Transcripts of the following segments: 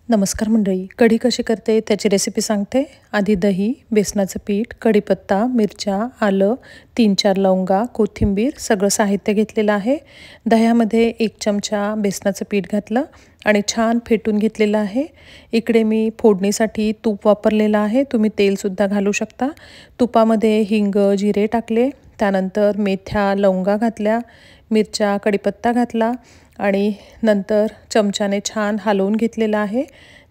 नमस्कार मंडळी, कढी कशी करते त्याची रेसिपी सांगते। आधी दही, बेसनाचं पीठ, कढीपत्ता, मिरच्या, आलं, 3-4 लवंगा, कोथिंबीर सगळं साहित्य घेतलेलं आहे। दह्यामध्ये 1 चमचा बेसनाचं पीठ घातलं आणि छान फेटून घेतलेलं आहे। इकडे मी फोडणीसाठी तूप वापरलेलं आहे, तुम्ही तेलसुद्धा घालू शकता। तुपामध्ये हिंग, जिरे टाकले, त्यानंतर मेथ्या, लवंगा घातल्या, मिरच्या, कढीपत्ता घातला आणि नंतर चमच्याने छान हलवून घेतलेलं आहे।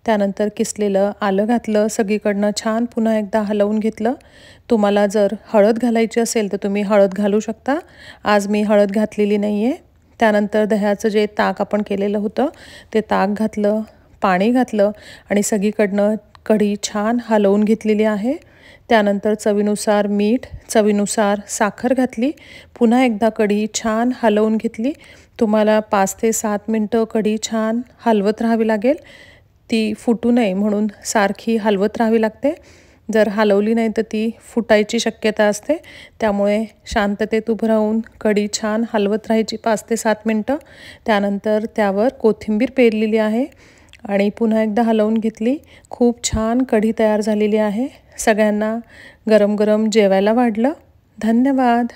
त्यानंतर किसलेलं आलं घातलं, सगळीकडनं छान पुन्हा एकदा हलवून घेतलं। तुम्हाला जर हळद घालायची असेल तर तुम्ही हळद घालू शकता, आज मी हळद घातलेली नाही आहे। त्यानंतर दह्याचं जे ताक आपण केलेलं होतं ते ताक घातलं, पाणी घातलं आणि सगळीकडनं कढी छान हलवून घेतलेली आहे। त्यानंतर चवीनुसार मीठ, चवीनुसार साखर घातली, पुन्हा एकदा कढी छान हलवून घेतली। तुम्हाला 5 ते 7 मिनटं कढी छान हलवत राहावी लागेल, ती फुटू नये म्हणून सारखी हलवत राहावी लागते। जर हलवली नाही तर ती फुटायची शक्यता असते, त्यामुळे शांततेत उभं राहून कढी छान हलवत राहायची 5 ते 7 मिनटं। त्यानंतर त्यावर कोथिंबीर पेरलेली आहे आणि पुन्हा एकदा हलवून घेतली। खूप छान कढी तयार झालेली आहे, सगळ्यांना गरम गरम जेवायला वाढलं। धन्यवाद।